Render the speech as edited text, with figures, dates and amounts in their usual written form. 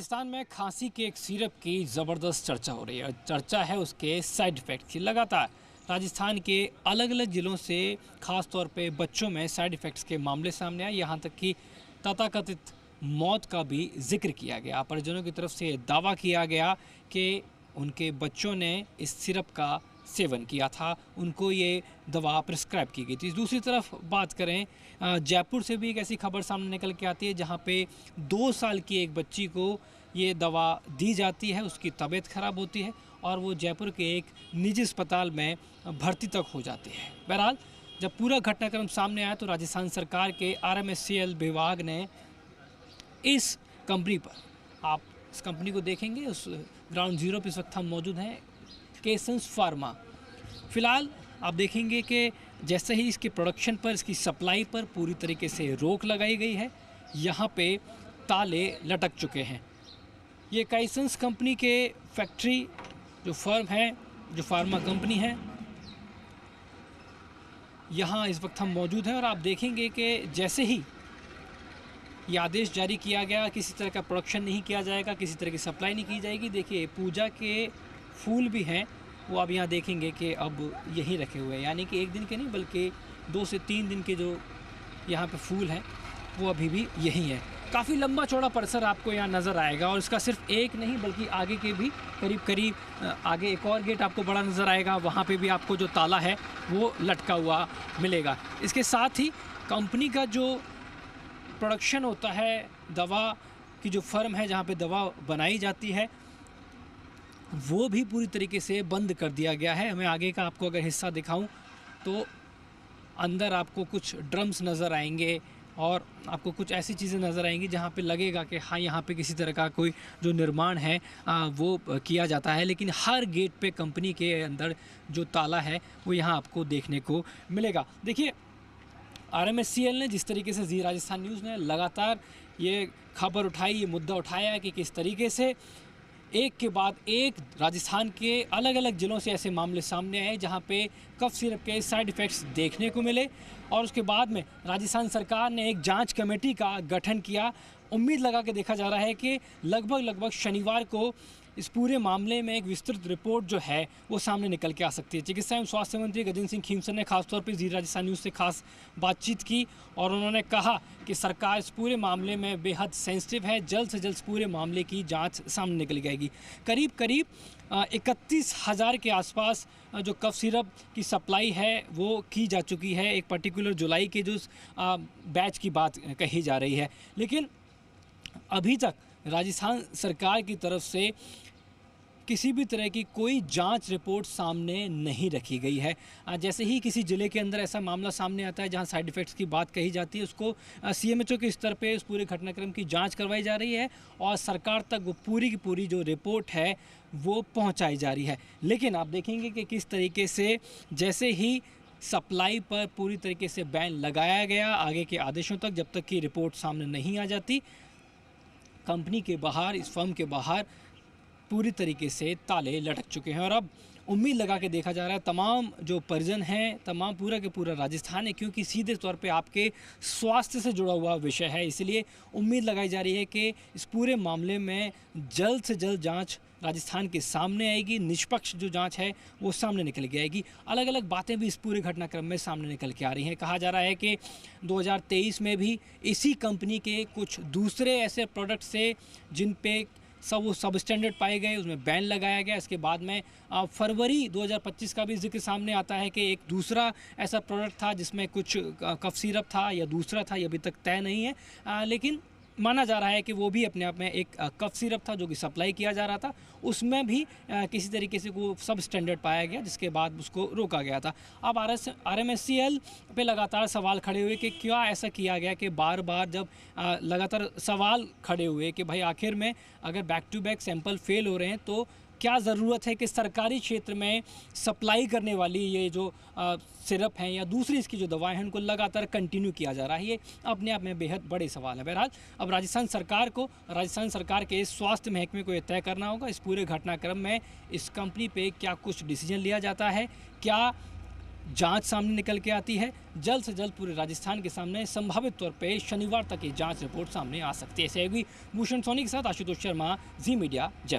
राजस्थान में खांसी के एक सिरप की ज़बरदस्त चर्चा हो रही है। चर्चा है उसके साइड इफ़ेक्ट की। लगातार राजस्थान के अलग अलग ज़िलों से ख़ास तौर पे बच्चों में साइड इफ़ेक्ट्स के मामले सामने आए। यहाँ तक कि तथाकथित मौत का भी जिक्र किया गया। परिजनों की तरफ से दावा किया गया कि उनके बच्चों ने इस सिरप का सेवन किया था, उनको ये दवा प्रिस्क्राइब की गई थी। दूसरी तरफ बात करें, जयपुर से भी एक ऐसी खबर सामने निकल के आती है जहाँ पे 2 साल की एक बच्ची को ये दवा दी जाती है, उसकी तबीयत ख़राब होती है और वो जयपुर के एक निजी अस्पताल में भर्ती तक हो जाती है। बहरहाल जब पूरा घटनाक्रम सामने आया तो राजस्थान सरकार के RMSCL विभाग ने इस कंपनी पर, आप इस कंपनी को देखेंगे, उस ग्राउंड ज़ीरो पे इस वक्त हम मौजूद हैं, केसेंस फार्मा। फ़िलहाल आप देखेंगे कि जैसे ही इसके प्रोडक्शन पर, इसकी सप्लाई पर पूरी तरीके से रोक लगाई गई है। यहाँ पे ताले लटक चुके हैं। ये काइसेंस कंपनी के फैक्ट्री जो फर्म है, जो फार्मा कंपनी है, यहाँ इस वक्त हम मौजूद हैं और आप देखेंगे कि जैसे ही ये आदेश जारी किया गया, किसी तरह का प्रोडक्शन नहीं किया जाएगा, किसी तरह की सप्लाई नहीं की जाएगी। देखिए पूजा के फूल भी हैं, वो आप यहाँ देखेंगे कि अब यहीं रखे हुए हैं, यानी कि एक दिन के नहीं बल्कि 2 से 3 दिन के जो यहाँ पे फूल हैं वो अभी भी यहीं है। काफ़ी लंबा चौड़ा परिसर आपको यहाँ नज़र आएगा और इसका सिर्फ एक नहीं बल्कि आगे के भी करीब आगे एक और गेट आपको बड़ा नज़र आएगा, वहाँ पे भी आपको जो ताला है वो लटका हुआ मिलेगा। इसके साथ ही कंपनी का जो प्रोडक्शन होता है, दवा की जो फर्म है जहाँ पे दवा बनाई जाती है, वो भी पूरी तरीके से बंद कर दिया गया है। मैं आगे का आपको अगर हिस्सा दिखाऊं तो अंदर आपको कुछ ड्रम्स नज़र आएंगे और आपको कुछ ऐसी चीज़ें नज़र आएंगी जहाँ पे लगेगा कि हाँ, यहाँ पे किसी तरह का कोई जो निर्माण है वो किया जाता है। लेकिन हर गेट पे कंपनी के अंदर जो ताला है वो यहाँ आपको देखने को मिलेगा। देखिए RMSCL ने जिस तरीके से जी राजस्थान न्यूज़ ने लगातार ये खबर उठाई, ये मुद्दा उठाया है कि किस तरीके से एक के बाद एक राजस्थान के अलग अलग ज़िलों से ऐसे मामले सामने आए जहां पे कफ सिरप के साइड इफ़ेक्ट्स देखने को मिले और उसके बाद में राजस्थान सरकार ने एक जांच कमेटी का गठन किया। उम्मीद लगा के देखा जा रहा है कि लगभग शनिवार को इस पूरे मामले में एक विस्तृत रिपोर्ट जो है वो सामने निकल के आ सकती है। चिकित्सा एवं स्वास्थ्य मंत्री गजेंद्र सिंह खीमसर ने खासतौर पर जी राजस्थान न्यूज़ से खास बातचीत की और उन्होंने कहा कि सरकार इस पूरे मामले में बेहद सेंसिटिव है, जल्द से जल्द इस पूरे मामले की जांच सामने निकल जाएगी। करीब 31,000 के आसपास जो कफ सिरप की सप्लाई है वो की जा चुकी है। एक पर्टिकुलर जुलाई के जो बैच की बात कही जा रही है, लेकिन अभी तक राजस्थान सरकार की तरफ से किसी भी तरह की कोई जांच रिपोर्ट सामने नहीं रखी गई है। जैसे ही किसी ज़िले के अंदर ऐसा मामला सामने आता है जहां साइड इफ़ेक्ट्स की बात कही जाती है, उसको CMHO के स्तर पे उस पूरे घटनाक्रम की जांच करवाई जा रही है और सरकार तक वो पूरी की पूरी जो रिपोर्ट है वो पहुंचाई जा रही है। लेकिन आप देखेंगे कि किस तरीके से जैसे ही सप्लाई पर पूरी तरीके से बैन लगाया गया, आगे के आदेशों तक जब तक कि रिपोर्ट सामने नहीं आ जाती, कंपनी के बाहर, इस फर्म के बाहर पूरी तरीके से ताले लटक चुके हैं और अब उम्मीद लगा के देखा जा रहा है तमाम जो परिजन हैं, तमाम पूरा के पूरा राजस्थान है, क्योंकि सीधे तौर पे आपके स्वास्थ्य से जुड़ा हुआ विषय है, इसलिए उम्मीद लगाई जा रही है कि इस पूरे मामले में जल्द से जल्द जांच राजस्थान के सामने आएगी, निष्पक्ष जो जांच है वो सामने निकल के आएगी। अलग अलग बातें भी इस पूरे घटनाक्रम में सामने निकल के आ रही हैं। कहा जा रहा है कि 2023 में भी इसी कंपनी के कुछ दूसरे ऐसे प्रोडक्ट से जिन पे वो सब स्टैंडर्ड पाए गए, उसमें बैन लगाया गया। इसके बाद में फरवरी 2025 का भी जिक्र सामने आता है कि एक दूसरा ऐसा प्रोडक्ट था जिसमें कुछ कफ सिरप था या दूसरा था, ये अभी तक तय नहीं है, लेकिन माना जा रहा है कि वो भी अपने आप में एक कफ सिरप था जो कि सप्लाई किया जा रहा था, उसमें भी किसी तरीके से वो सब स्टैंडर्ड पाया गया जिसके बाद उसको रोका गया था। अब RMSCL पे लगातार सवाल खड़े हुए कि क्या ऐसा किया गया कि बार बार जब लगातार सवाल खड़े हुए कि भाई आखिर में अगर back to back sample fail हो रहे हैं तो क्या ज़रूरत है कि सरकारी क्षेत्र में सप्लाई करने वाली ये जो सिरप हैं या दूसरी इसकी जो दवाएं हैं उनको लगातार कंटिन्यू किया जा रहा है। ये अपने आप में बेहद बड़े सवाल है। बहरहाल अब राजस्थान सरकार के स्वास्थ्य महकमे को ये तय करना होगा इस पूरे घटनाक्रम में इस कंपनी पे क्या कुछ डिसीजन लिया जाता है, क्या जांच सामने निकल के आती है, जल्द से जल्द पूरे राजस्थान के सामने संभावित तौर पे शनिवार तक ये जांच रिपोर्ट सामने आ सकती है। सहयोगी भूषण सोनी के साथ आशुतोष शर्मा, जी मीडिया, जयपुर।